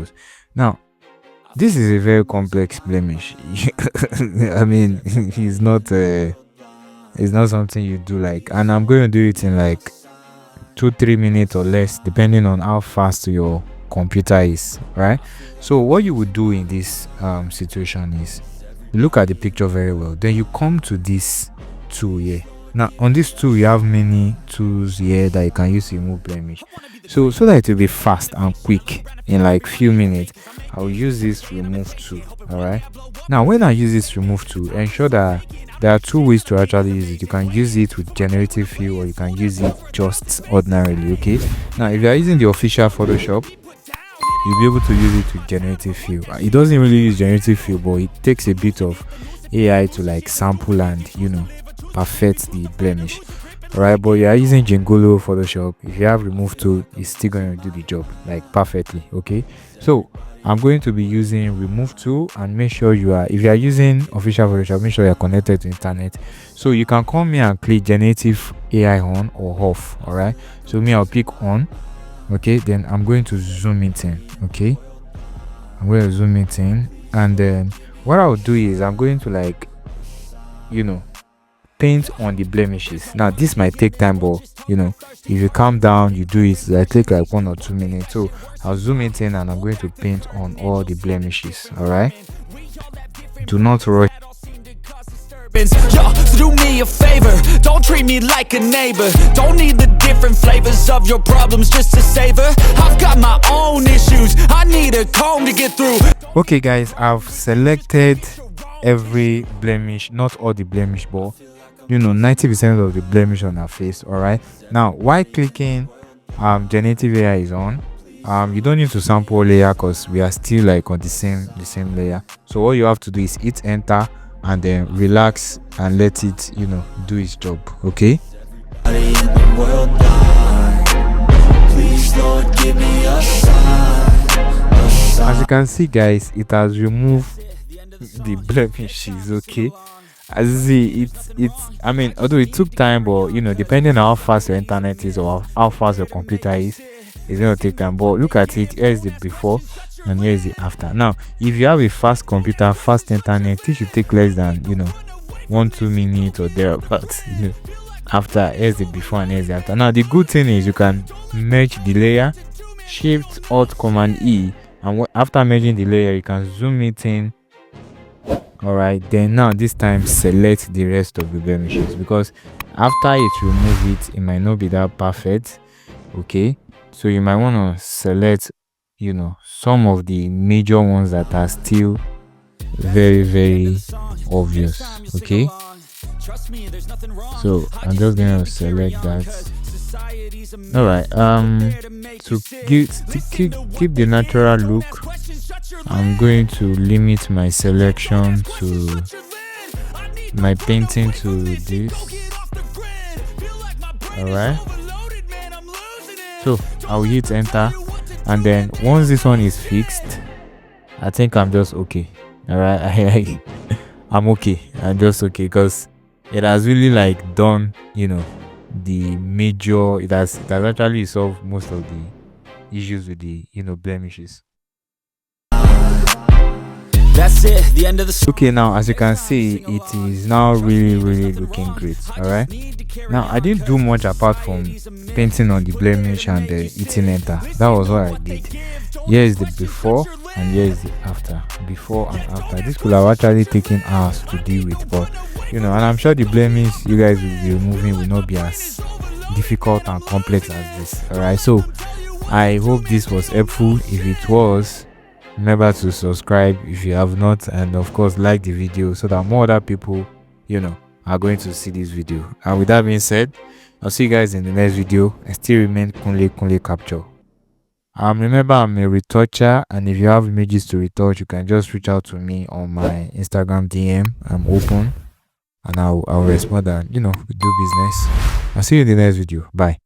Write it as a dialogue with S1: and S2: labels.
S1: photos. Now, this is a very complex blemish. I mean, it's not something you do like, and I'm going to do it in like 2-3 minutes or less, depending on how fast your computer is, right? So what you would do in this situation is look at the picture very well, then you come to this tool here. Now on this tool you have many tools here that you can use to remove blemish. So that it will be fast and quick in like few minutes, I'll use this remove tool. All right, now when I use this remove tool, ensure that there are two ways to actually use it. You can use it with generative fill, or you can use it just ordinarily. Okay, now if you are using the official Photoshop, you'll be able to use it with generative fill. It doesn't really use generative fill, but it takes a bit of AI to like sample and perfect the blemish. Alright, but you are using Jingolo Photoshop, if you have remove tool, it's still going to do the job like perfectly. Okay, so I'm going to be using remove tool, and make sure if you are using official Photoshop, make sure you are connected to internet. So you can come here and click generative AI on or off. All right, so me, I'll pick on. Okay, then I'm going to zoom it in. Okay, I'm going to zoom it in, and then what I'll do is I'm going to like paint on the blemishes. Now this might take time, but if you calm down, you do it, I take like 1 or 2 minutes. So I'll zoom it in, and I'm going to paint on all the blemishes. All right, do not rush.
S2: Yo, do me a favor, don't treat me like a neighbor. Don't need the different flavors of your problems just to savor. I've got my own issues, I need a comb to get through.
S1: Okay guys, I've selected every blemish, not all the blemish, but 90% of the blemish on our face. All right, now while clicking generative AI is on, you don't need to sample layer because we are still like on the same layer. So what you have to do is hit enter and then relax and let it do its job. Okay, as you can see guys, it has removed the blemishes. Okay, as you see, it's I mean, although it took time, but depending on how fast your internet is or how fast your computer is, it's going to take time. But look at it, here is the before and here is the after. Now if you have a fast computer, fast internet, it should take less than 1-2 minutes or thereabouts. After, here's the before and here's the after. Now the good thing is you can merge the layer, shift alt command E, and after merging the layer you can zoom it in. All right, then now this time select the rest of the blemishes, because after it remove it might not be that perfect. Okay, so you might want to select some of the major ones that are still very obvious. Okay, so I'm just going to select that. All right, to keep the natural look, I'm going to limit my selection to my painting to this. All right, so I'll hit enter, and then once this one is fixed, I think I'm just okay. All right, I'm okay. I'm just okay because it has really like done the major, it has actually solved most of the issues with the blemishes.
S2: That's it, the end of the
S1: okay, now as you can see, it is now really looking great. All right, now I didn't do much apart from painting on the blemish and hitting enter. That was what I did. Here is the before and here is the after. Before and after, this could have actually taken hours to deal with, but and I'm sure the blemish you guys will be removing will not be as difficult and complex as this. All right, so I hope this was helpful. If it was, remember to subscribe if you have not, and of course like the video so that more other people are going to see this video. And with that being said, I'll see you guys in the next video. I still remain Kunle Capture. Remember, I'm a retoucher, and if you have images to retouch, you can just reach out to me on my Instagram DM. I'm open and I'll respond, and we do business. I'll see you in the next video. Bye.